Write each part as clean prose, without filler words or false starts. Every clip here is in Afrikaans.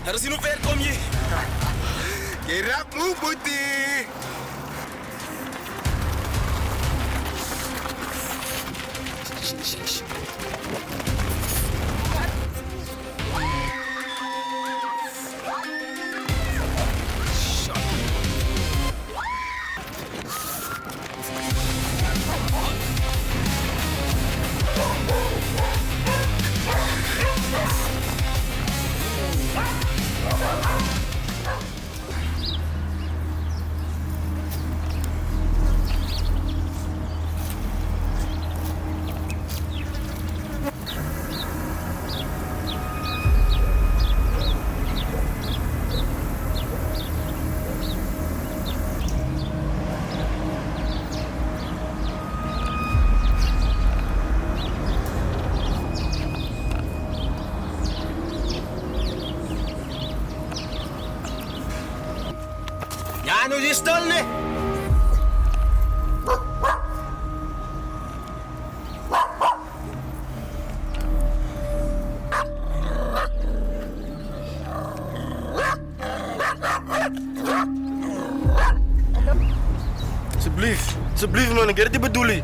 Harus in hoe ver kom je? Je raakt moe, boetie. Ja, nu je stil, ne? Alsjeblieft man, ik heb die bedoeling.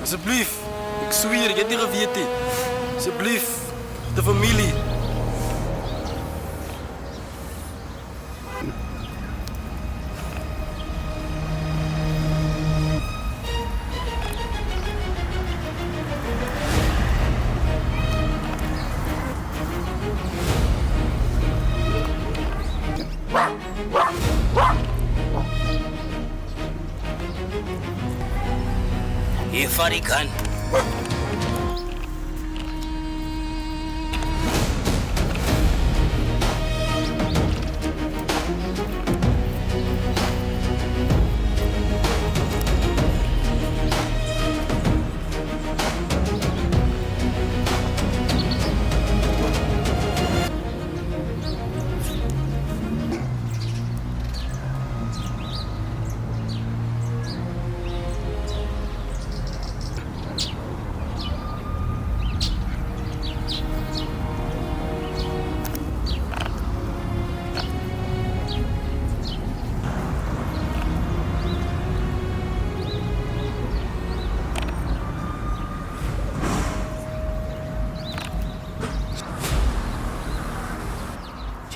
Alsjeblieft, ik zweer, ik heb die geweten. Alsjeblieft, de familie. Hier Farikan.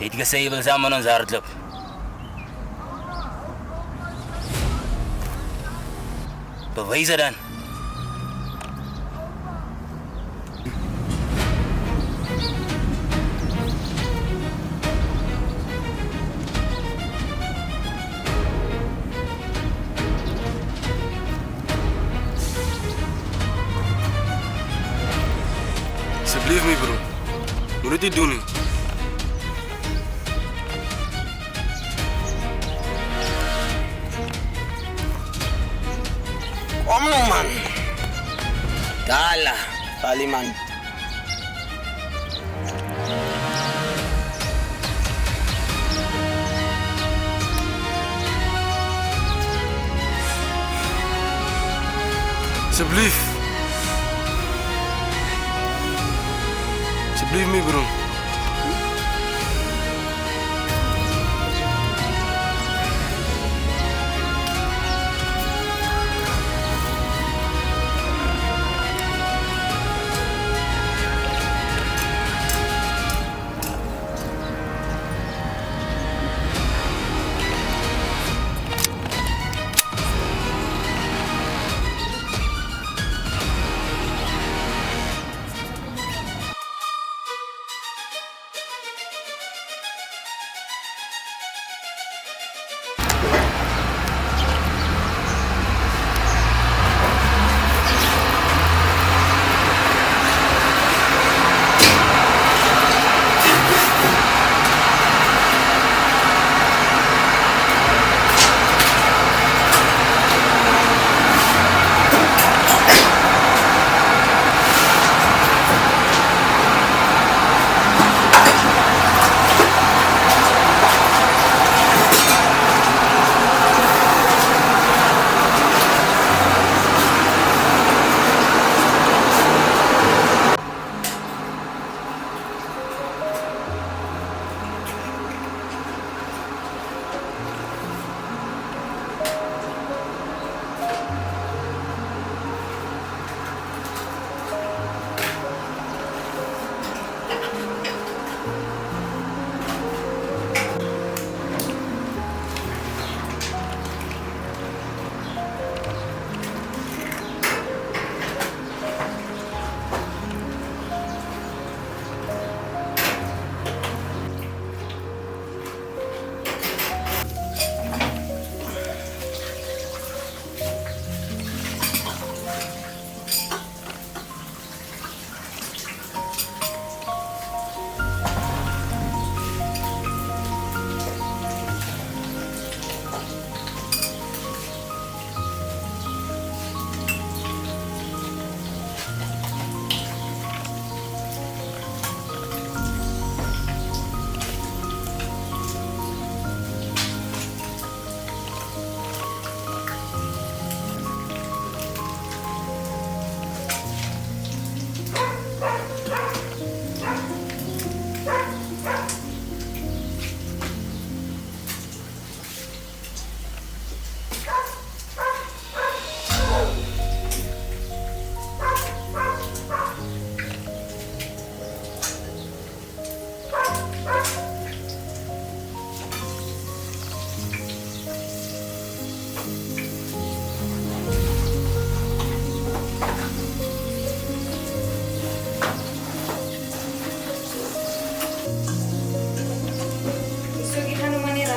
Jy het gesê jy wil saam met ons hardloop. Bewys dit dan. Alsjeblieft me bro, moet dit doen. Kom nou man. Dala, Paliman. Alsjeblieft. Alsjeblieft me bro.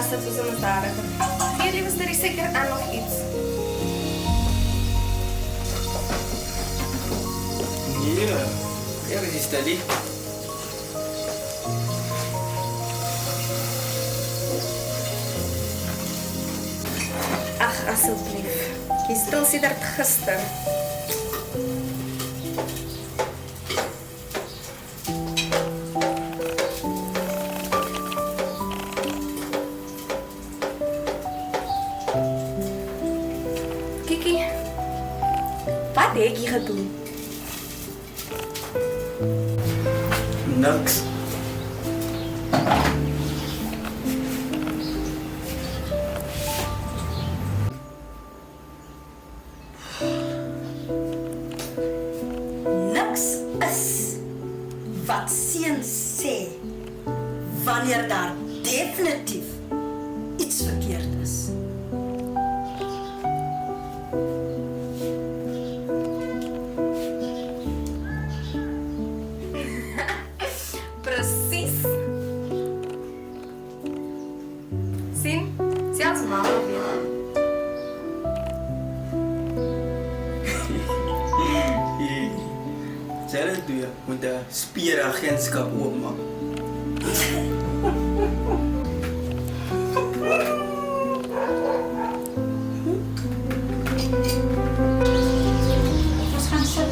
sit soos 'n misdadiger. Gee liewe sterry seker aan of iets. Nee, ek is steady. Ag, asseblief. Jy stil sedert gister. Kiki, wat het jy gedoen? Niks. Niks is wat seun sê wanneer daar definitief iets verkeerd is. Presies. Sien? Selfs mama weet. Zelfs doe je moet de spieragentschap openmaken. Ons gaan sit.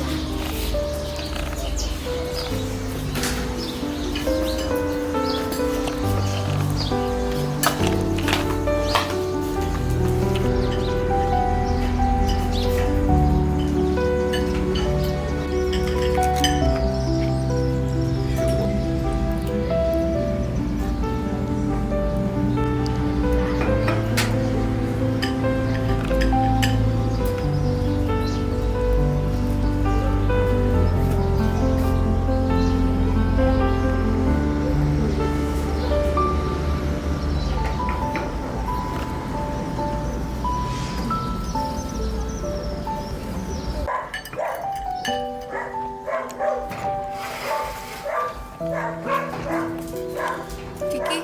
Kiki,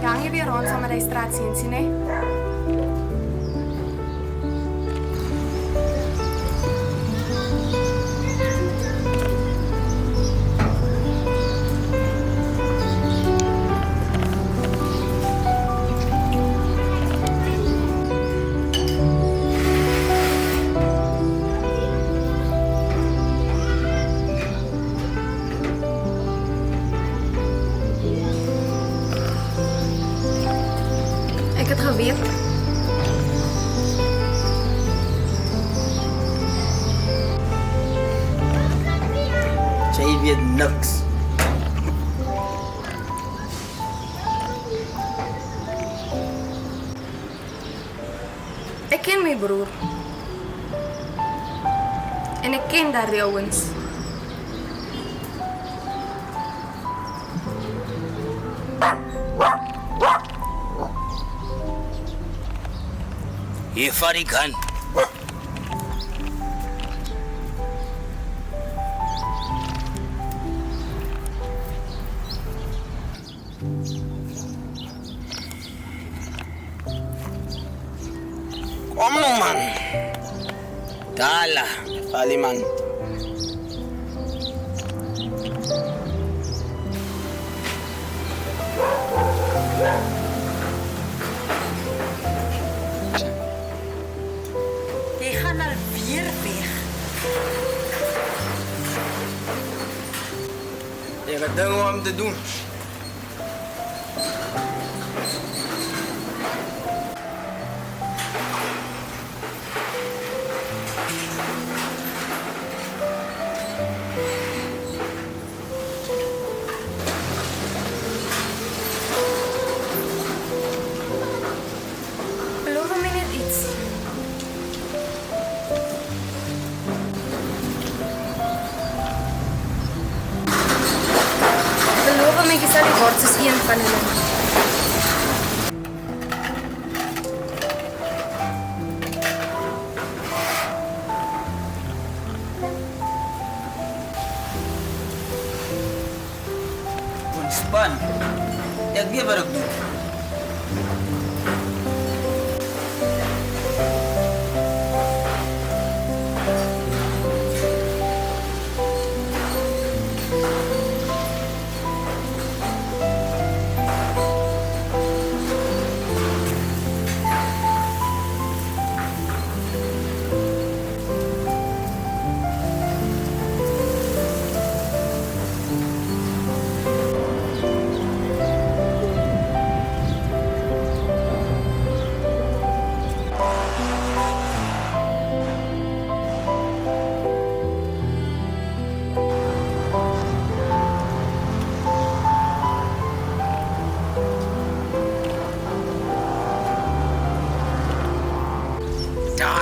jy hang hier weer rond saam met die straatseentjie, né? Ek het geweet. Jij weet niks. Ek ken my broer. En ek ken daardie ouens. Hier vat die kan. Kom nou man. Dala, vali man. Jy gaan alweer weg. Je hebt dingen om te doen. Beloof my net iets. Beloof my jy sal nie word soos een van hulle nie. Ontspan. Ik weet wat ik doe.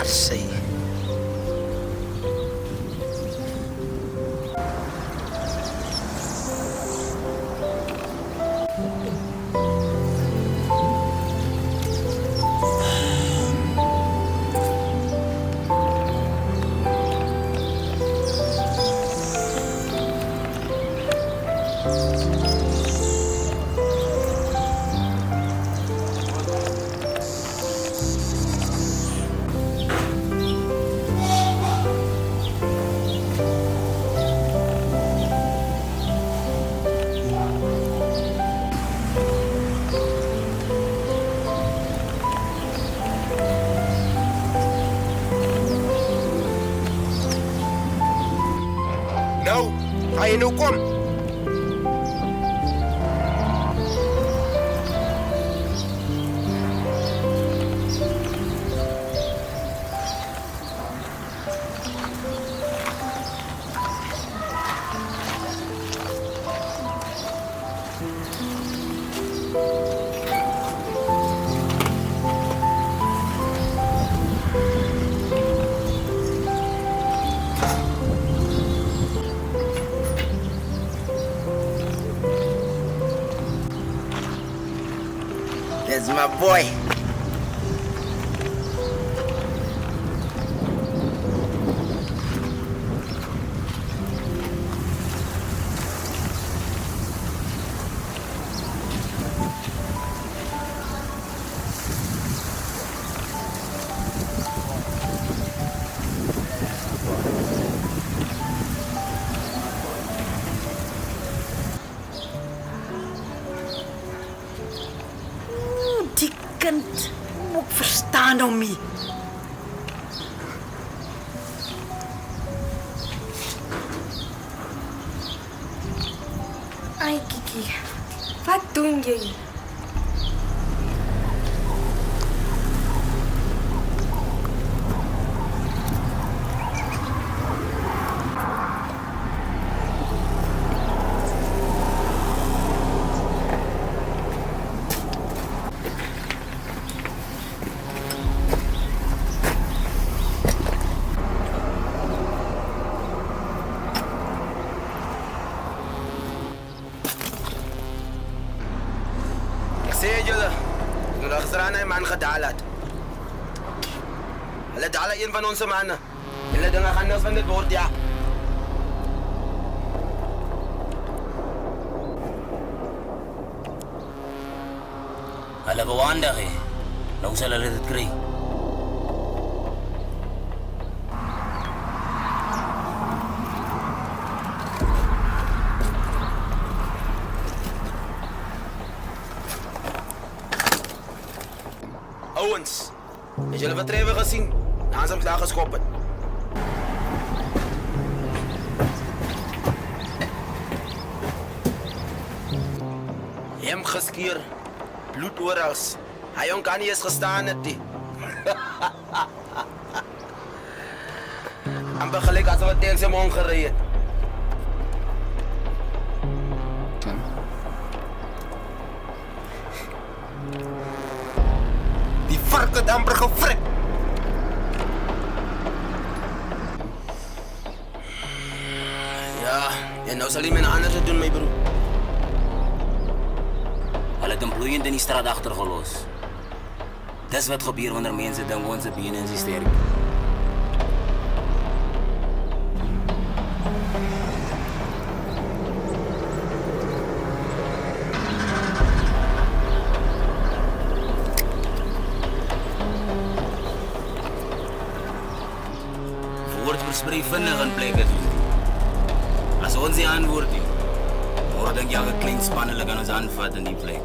sy. Nou, ga je nou kom? That's my boy. Die kind moet verstaan om my. Ai, Kiki. Wat doen jy? Ek sê julle, toen er gisteraan een man gedaal het. Hulle daal een van onze mannen. Hulle dinge gaan niks van dit word, ja. Hulle bewaandig, hè. Nou sal hulle dit kry. Ouwens, het julle wat Trevor gezien? Na ons hem klaar geschoppen. Hem geskeer, bloed oorals. Hy jong kan nie eens gestaan het nie. Amper gelijk asof het tegen sy mond gerei het. Die vark het amper gefrik. Ja, en nou sal hy met 'n ander te doen, my broer. Hulle het hom bloeiend in die straat agtergelos. Dis wat gebeur wanneer mense dink ons se bene is sterk. Woord versprei vinnig in plekke soos die. As ons nie antwoord nie, môre dink jy 'n klein span hulle kan ons aanvat in die plek.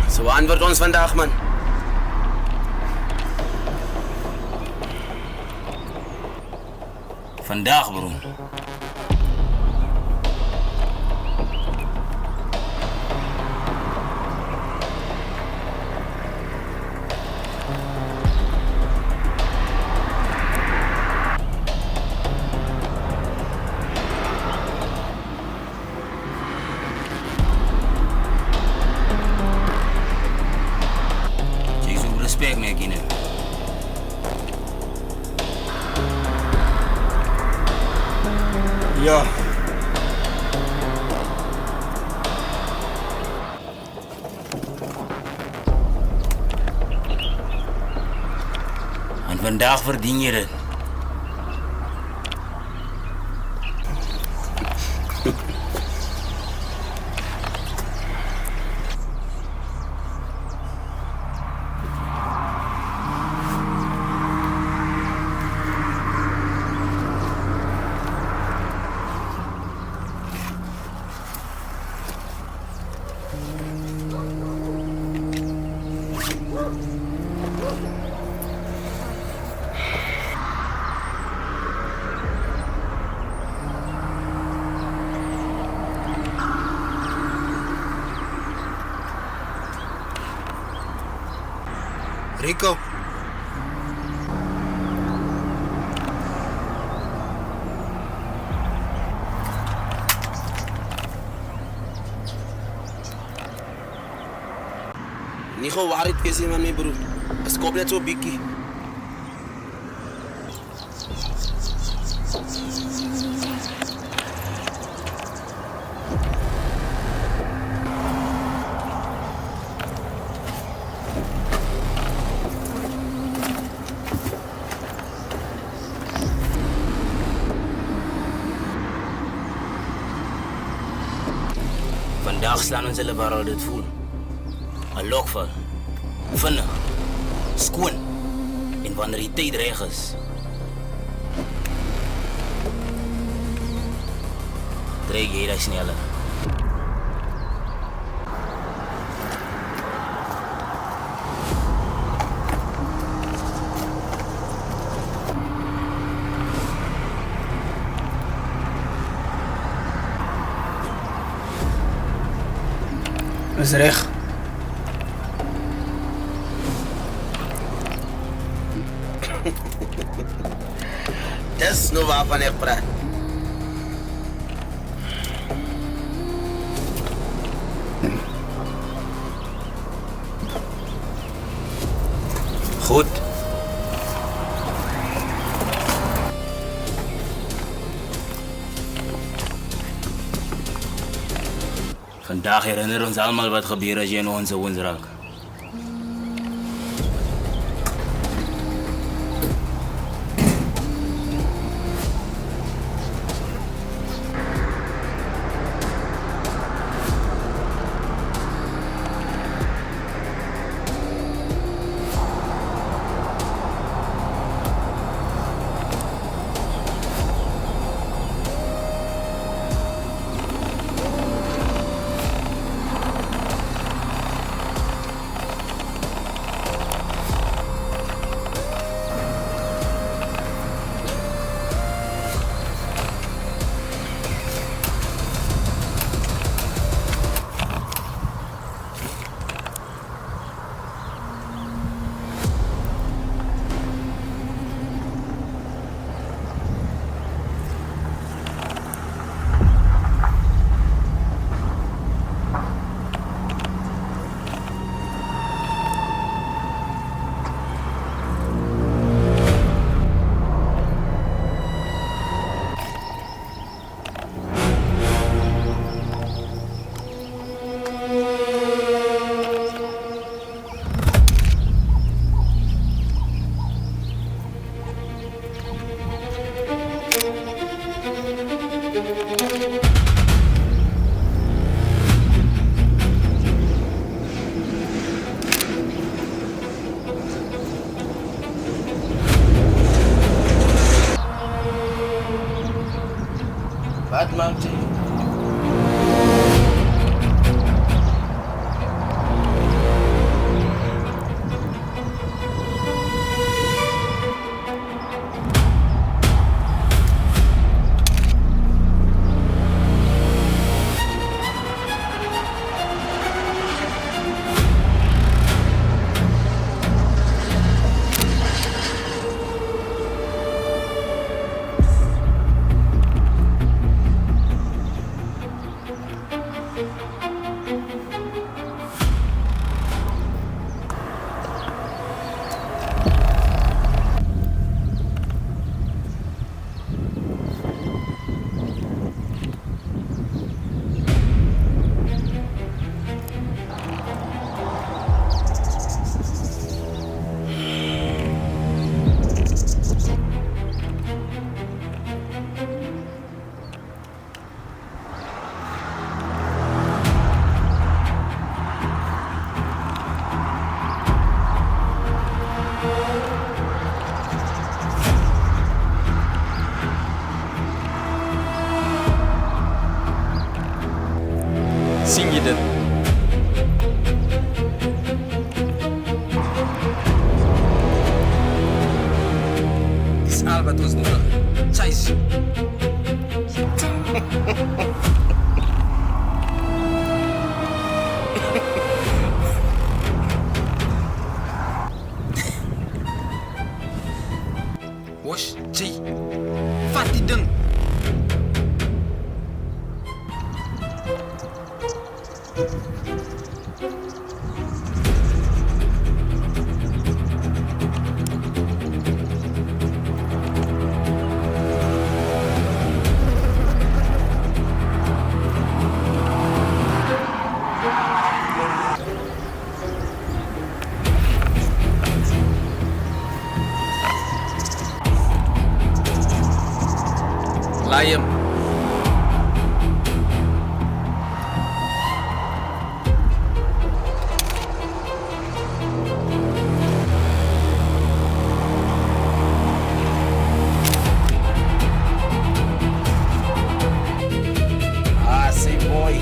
So antwoord ons vandag, man. Vandag, bro. Ja. En vandaag verdien je het. Rico. Niet gewoon waar het is, man, mijn broer. Het komt net zo bikkie. Vandaag slaan onze liberaal dit voel. Een lokval. Vinnig. Skoon. En wanneer die tijd reg is. Dreig jy dat sneller. Is reg. Dat is nou waarvan ik praat. Goed. Vandaag herinneren ons allemaal wat gebeurt als je in onze woens raakt. Wat maakt hij? Dis al wat ons nodig het. Chase. Wash, Jay. Vat die ding. Laai hom. Ah, say boy.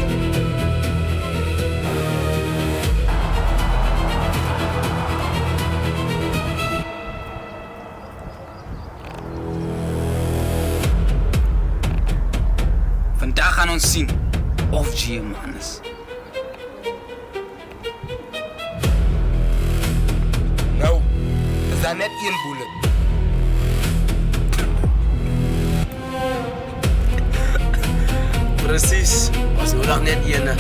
Vandag gaan ons sien of jy 'n man is. Nou, is daar net één bullet. Precies. Was hoe lang net ene.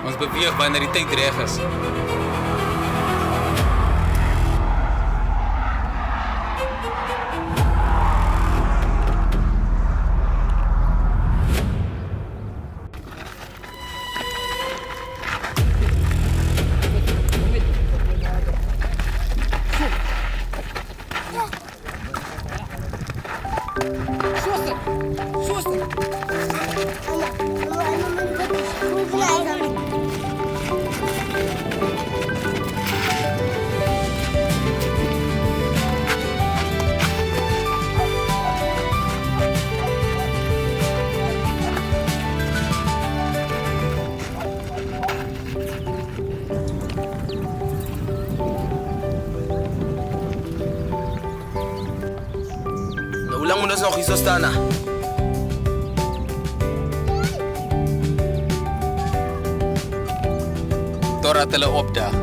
Ons beweeg wanneer die tyd reg is. Hoe lang moet ons nog hier zo staan? Totdat hulle opdaag.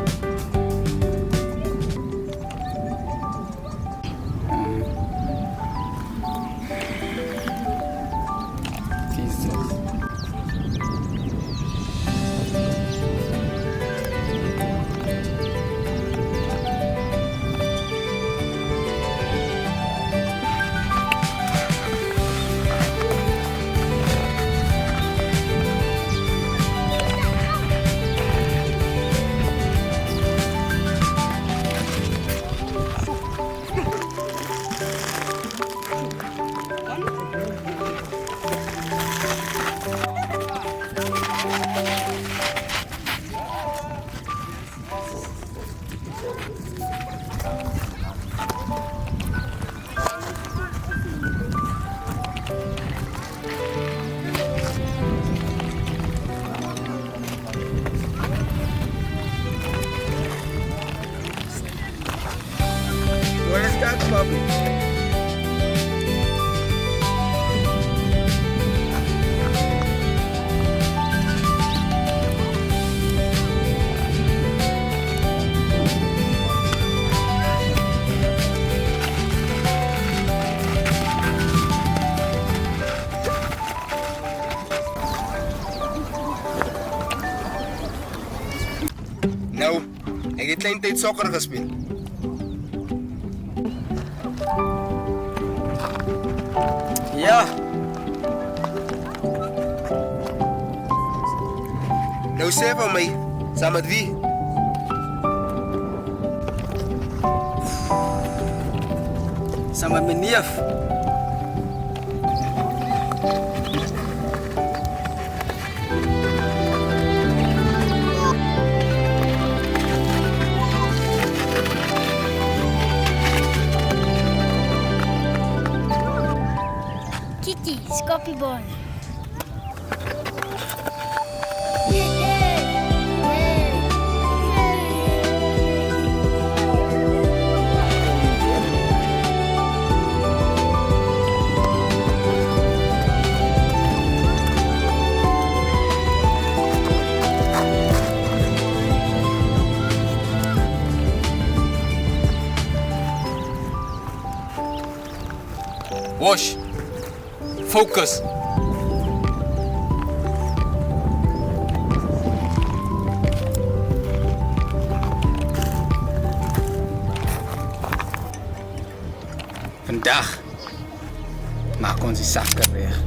Where is that puppy? Nou, ek het klein tyd sokker gespeel. Ja. Nou sê van my, saam met wie? saam met my neef. Kiki, skoppieball. Wash. Focus. Vandag maak ons die sakke weg.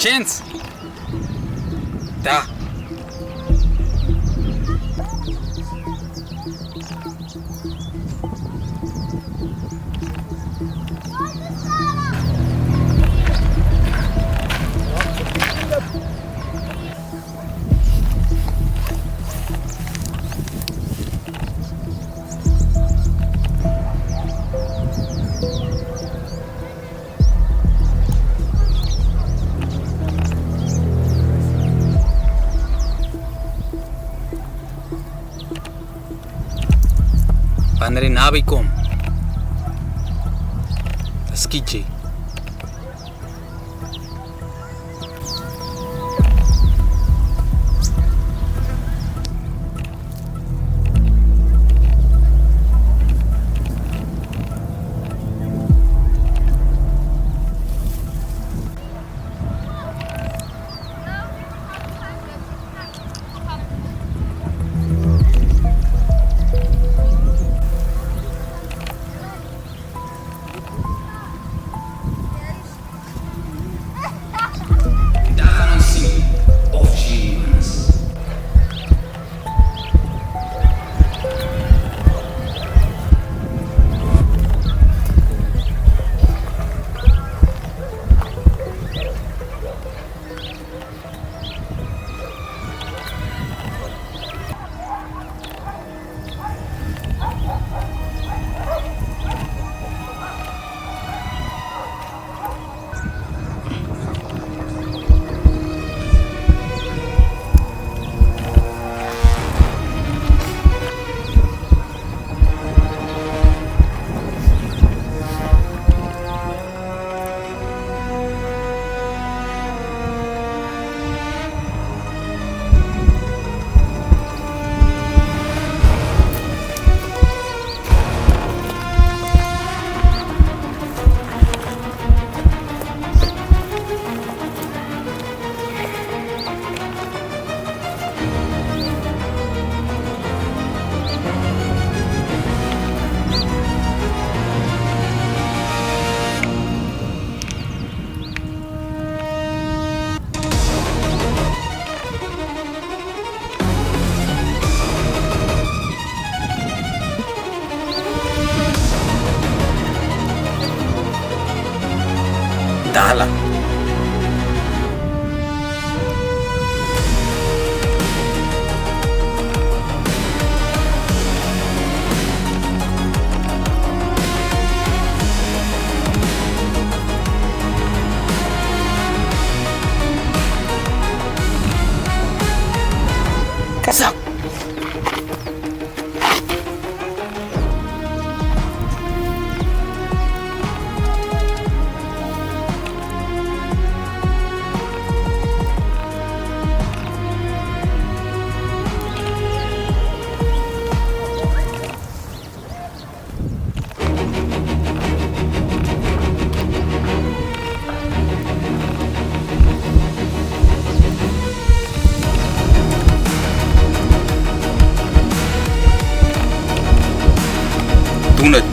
Chance. Daar. Wanneer jy naby kom, dan skiet jy. Sak! Doen het.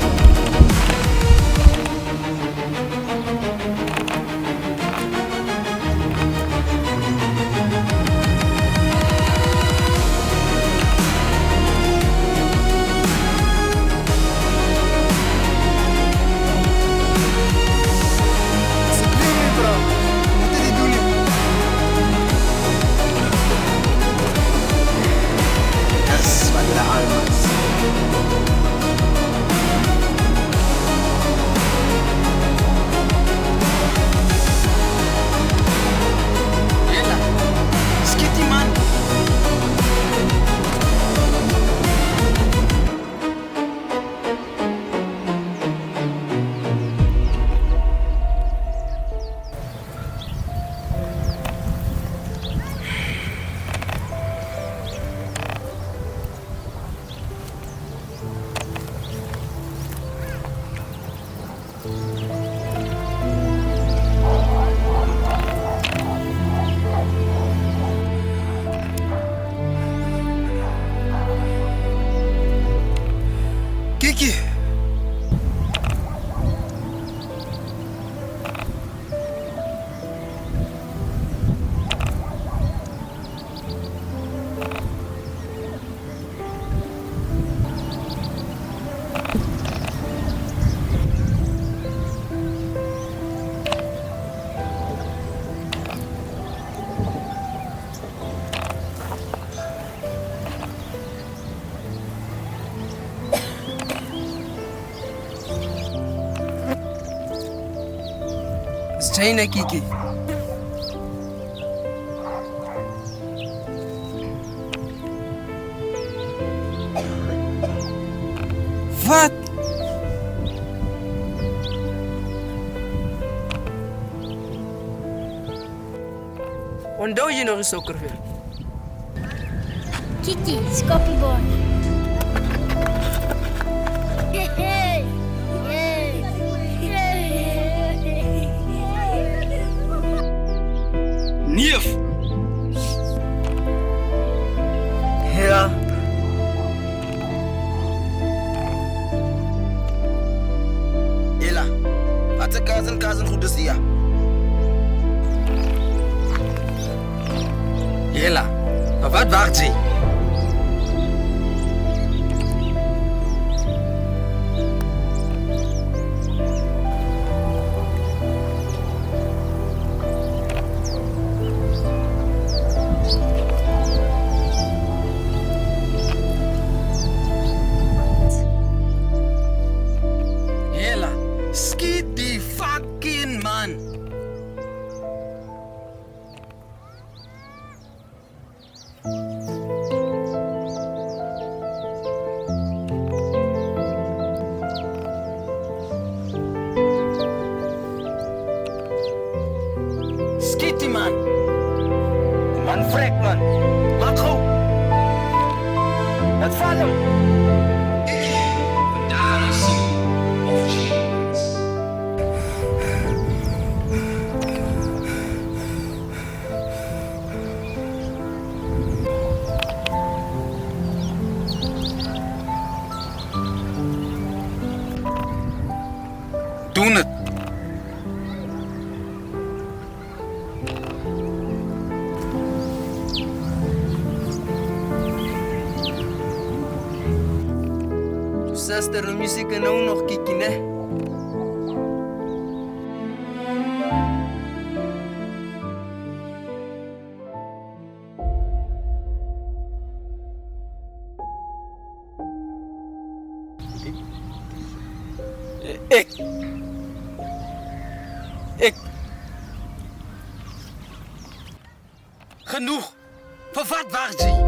Das war der Almas. Ela, skiet die man. Kiki! Is jy net Kiki? Wat? Onthou jy nog die sokkerveld? Kiki, Scotty Boy. Hey, hey, Neef! Ja. Ela, wat 'n cousin goed is hier. Ela, maar wat wacht ze? Ela, schiet die fucking man! Schiet die man! Die man vrek man. Maak gou. Laat val hem. Vandaag gaan we zien of je is. Doen het. Zuster, de muziek en ook nog Kiki, né? Ik. Genoeg. Voor wat wacht je?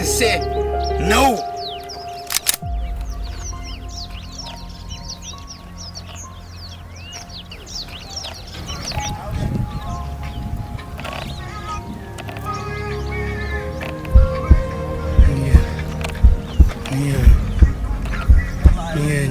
te sê. Nou! Nee.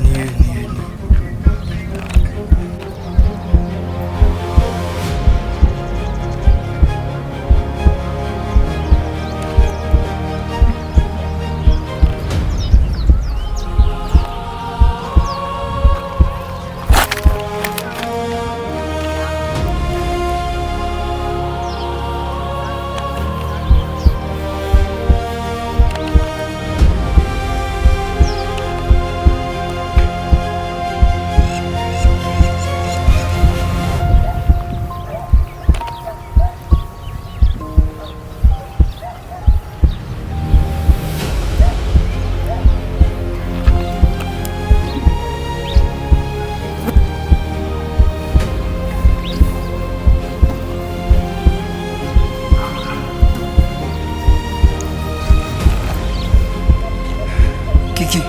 Kiki.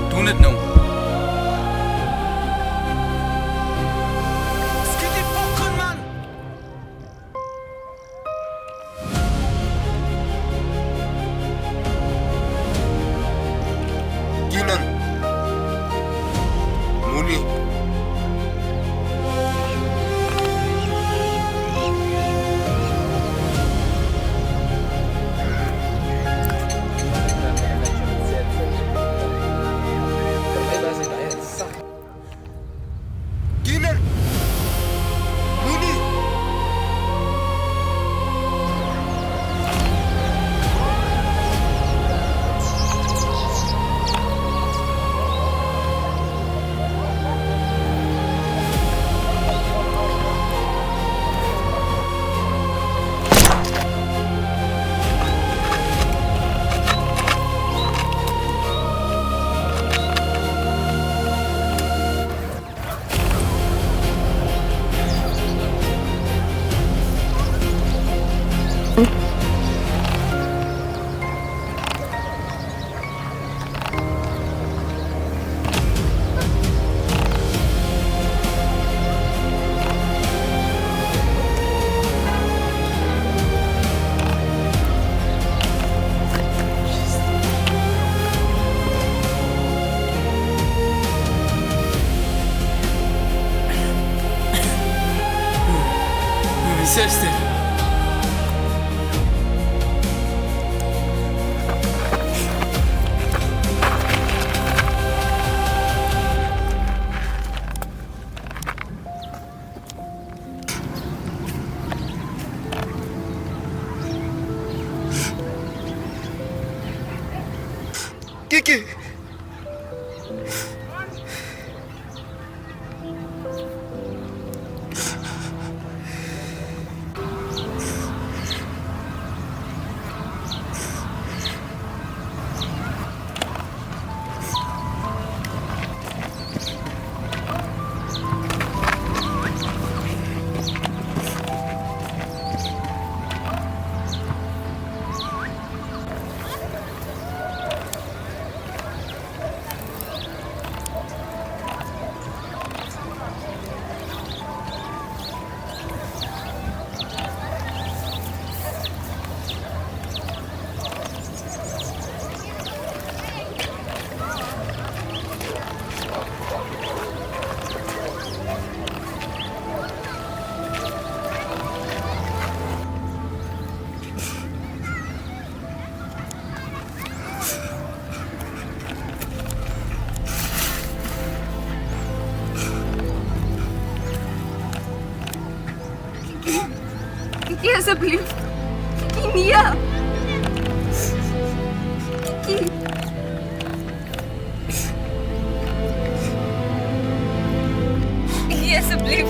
Doen dit nou. Skiet die fokken, man! Keenan. Moenie. Keenan. Moenie. Sister. Kiki. Kiki, asseblief. Kiki, nee. Kiki. Kiki, asseblief.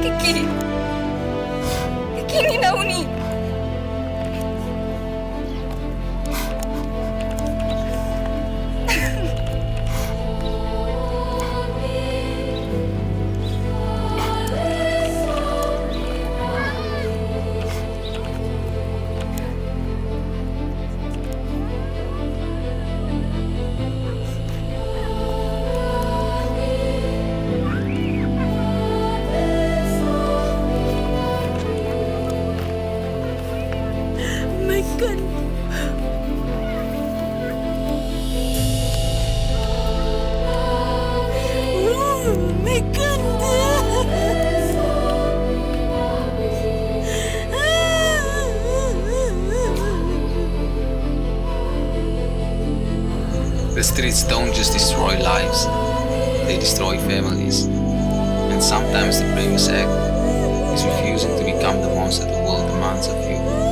Kiki. Kiki, nie nou nie. The streets don't just destroy lives, they destroy families. And sometimes the bravest act is refusing to become the monster the world demands of you.